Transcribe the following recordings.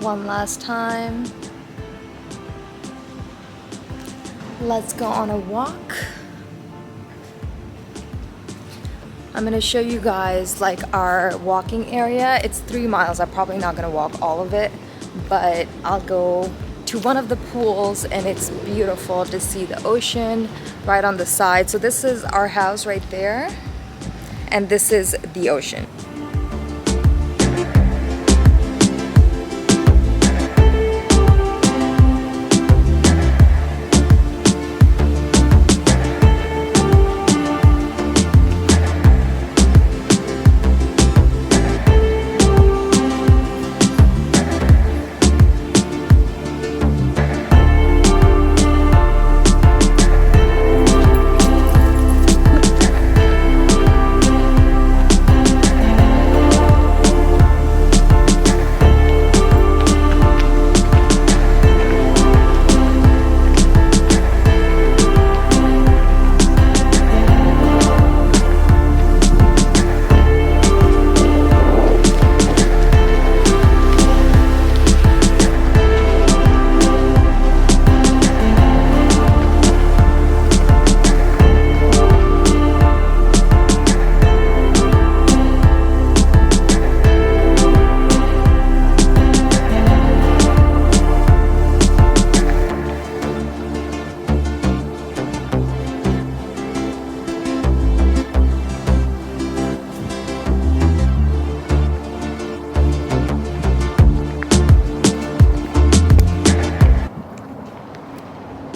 one last time. Let's go on a walk. I'm gonna show you guys like our walking area. It's 3 miles. I'm probably not gonna walk all of it, but I'll go to one of the pools and it's beautiful to see the ocean right on the side. So this is our house right there, and this is the ocean.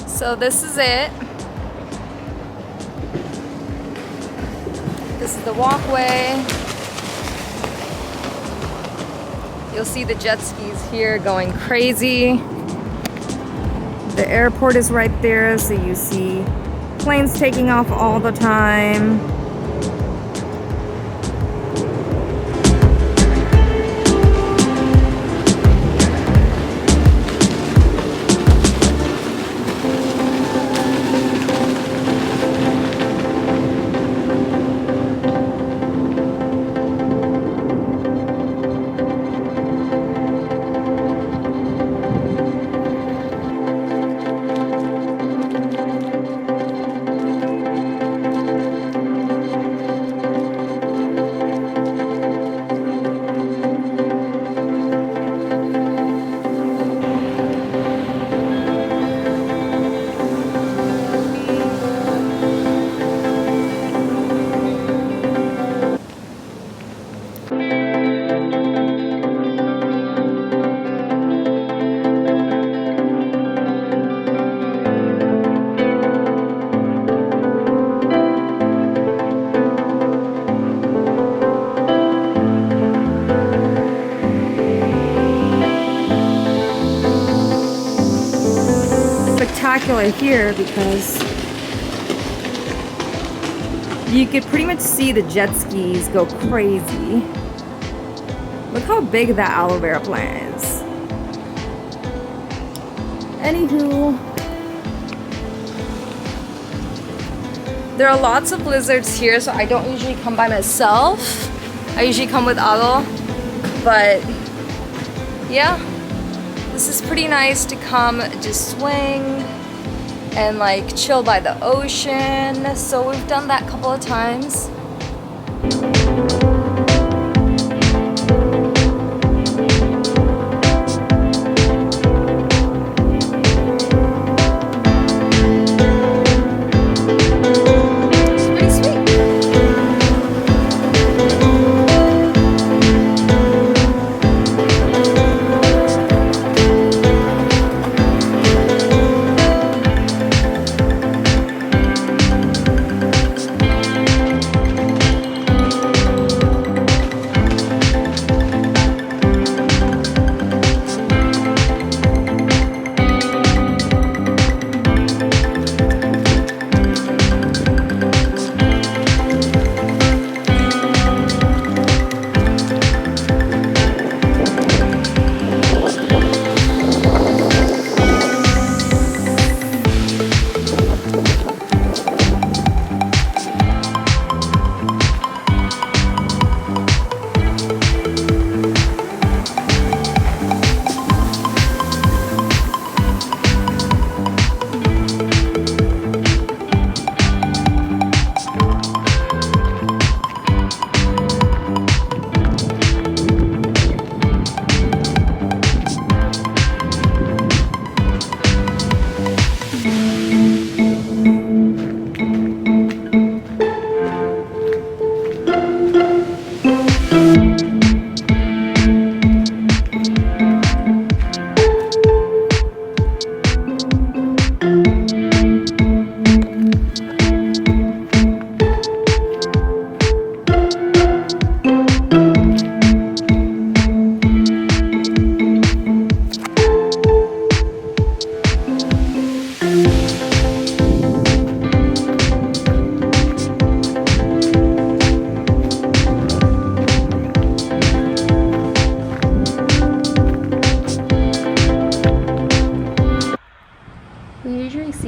So this is it. This is the walkway. You'll see the jet skis here going crazy. The airport is right there, so you see planes taking off all the time. Spectacular here because you could pretty much see the jet skis go crazy. Look how big that aloe vera plant is. Anywho, there are lots of lizards here, so I don't usually come by myself. I usually come with Alo, but yeah. This is pretty nice to come just swing and like chill by the ocean. So we've done that a couple of times.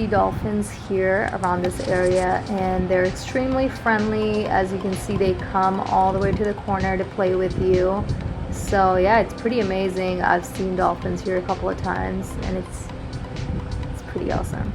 see dolphins here around this area, and they're extremely friendly. As you can see, they come all the way to the corner to play with you. So yeah, it's pretty amazing. I've seen dolphins here a couple of times, and it's pretty awesome.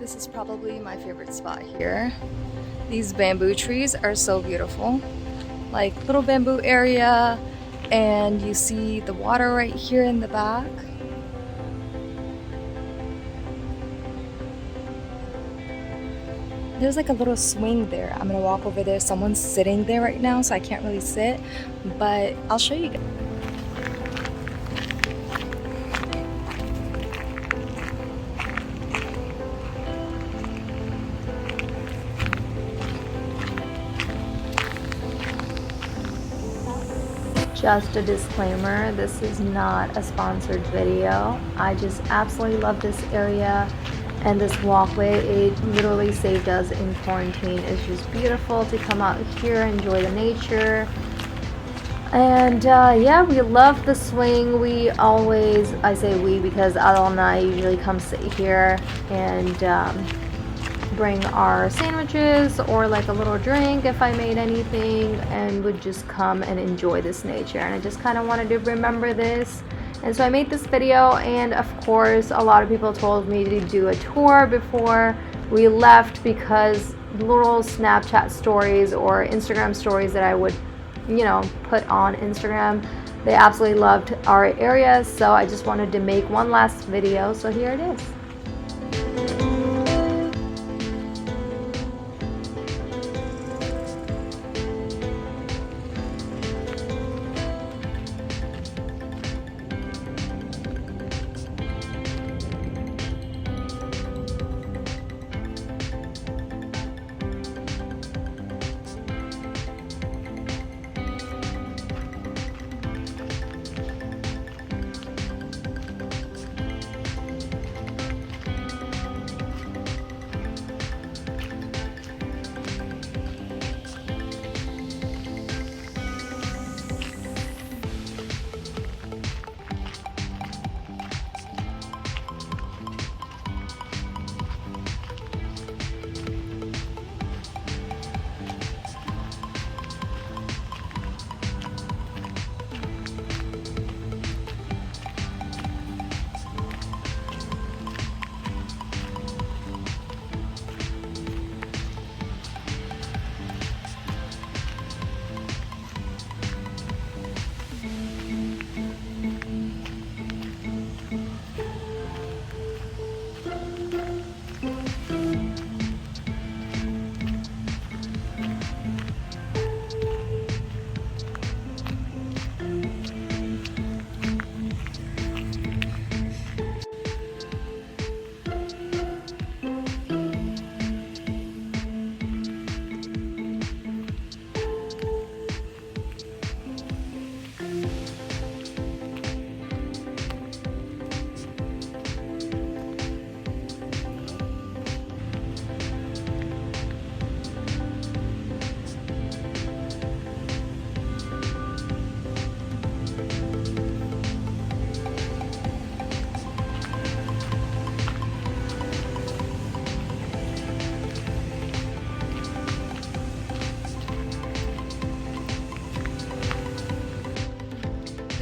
This is probably my favorite spot here. These bamboo trees are so beautiful. Like little bamboo area, and you see the water right here in the back. There's like a little swing there. I'm gonna walk over there. Someone's sitting there right now, so I can't really sit, but I'll show you guys. Just a disclaimer, this is not a sponsored video. I just absolutely love this area and this walkway. It literally saved us in quarantine. It's just beautiful to come out here, enjoy the nature. And yeah, we love the swing. We always, I say we because Adel and I usually come sit here and bring our sandwiches or like a little drink if I made anything, and would just come and enjoy this nature. And I just kind of wanted to remember this, and so I made this video. And of course, a lot of people told me to do a tour before we left, because little Snapchat stories or Instagram stories that I would, you know, put on Instagram, they absolutely loved our area. So I just wanted to make one last video, so here it is.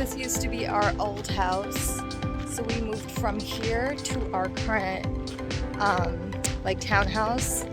This used to be our old house, so we moved from here to our current like townhouse.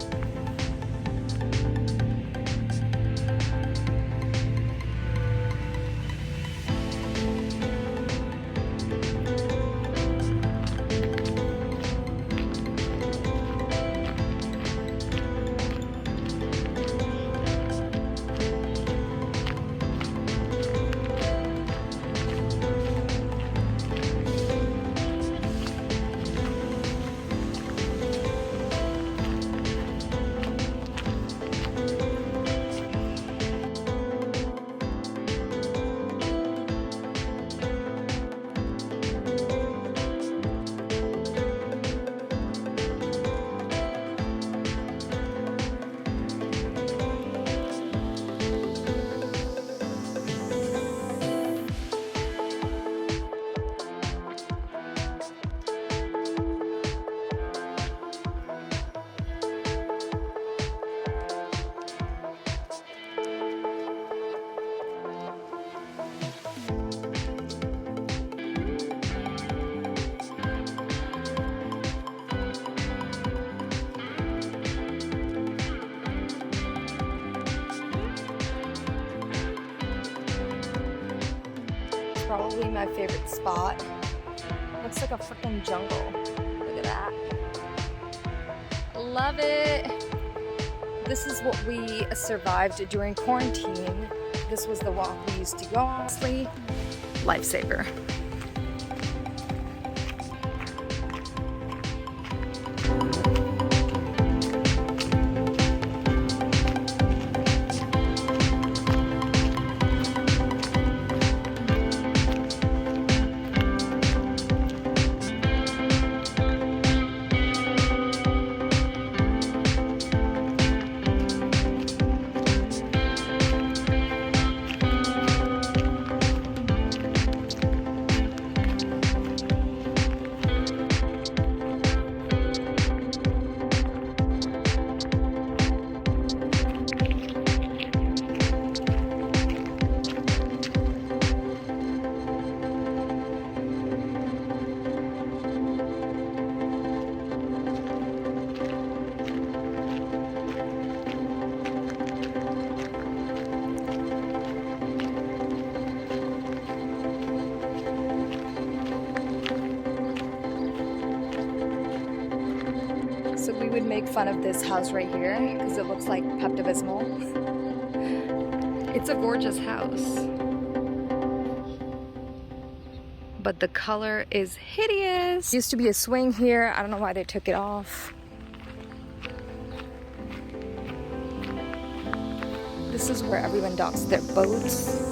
Probably my favorite spot. Looks like a freaking jungle. Look at that. Love it. This is what we survived during quarantine. This was the walk we used to go on. Honestly, lifesaver. So we would make fun of this house right here because it looks like Pepto-Bismol. It's a gorgeous house, but the color is hideous. Used to be a swing here. I don't know why they took it off. This is where everyone docks their boats.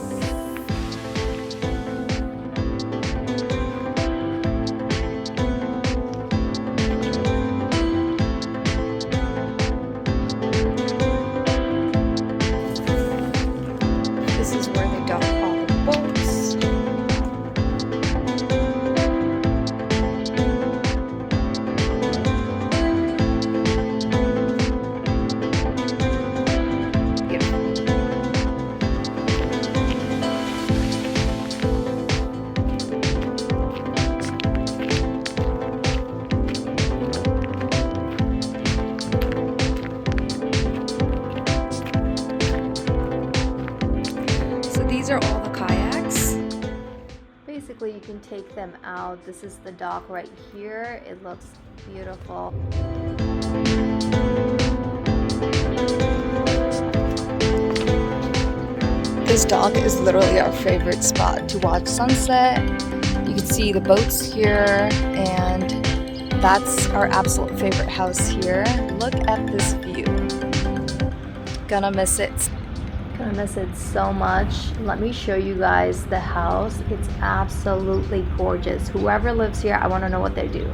These are all the kayaks. Basically, you can take them out. This is the dock right here. It looks beautiful. This dock is literally our favorite spot to watch sunset. You can see the boats here, and that's our absolute favorite house here. Look at this view. Gonna miss it. Gonna miss it so much. Let me show you guys the house. It's absolutely gorgeous. Whoever lives here, I want to know what they do.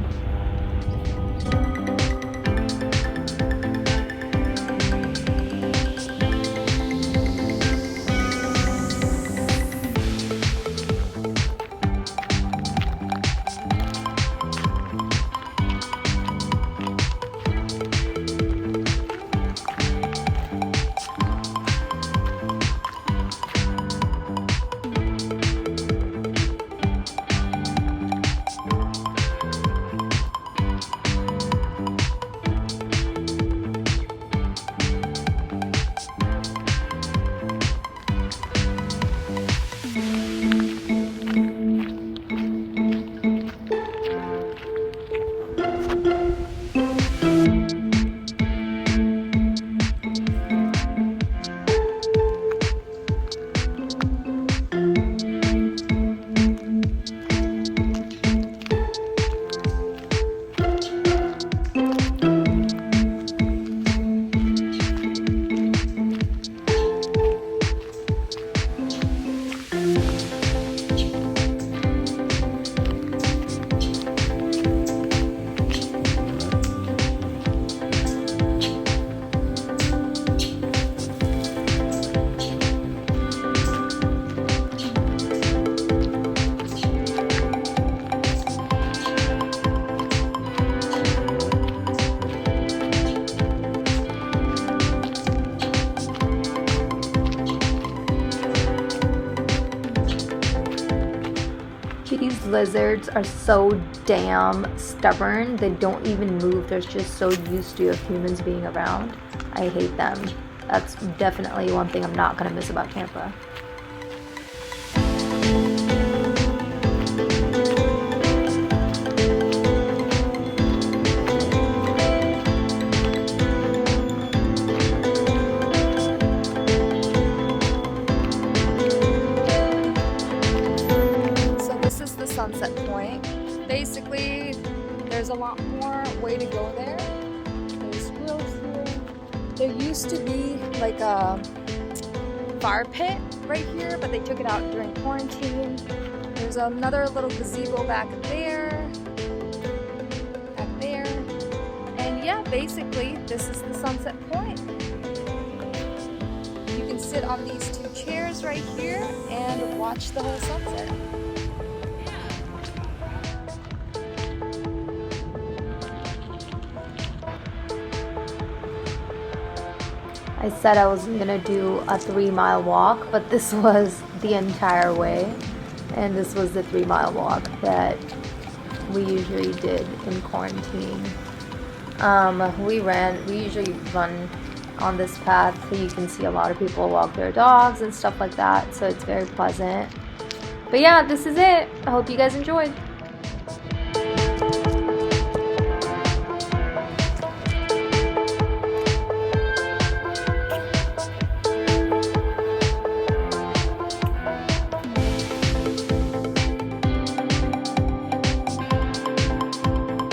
lizards are so damn stubborn. They don't even move. They're just so used to humans being around. I hate them. That's definitely one thing I'm not gonna miss about Tampa. Sunset Point. Basically, there's a lot more way to go there. There's squirrels here. There used to be like a fire pit right here, but they took it out during quarantine. There's another little gazebo back there. And yeah, basically, this is the Sunset Point. You can sit on these two chairs right here and watch the whole sunset. I said I was gonna do a 3-mile walk, but this was the entire way, and this was the 3-mile walk that we usually did in quarantine. We usually run on this path, so you can see a lot of people walk their dogs and stuff like that, so it's very pleasant. But yeah, this is it. I hope you guys enjoyed.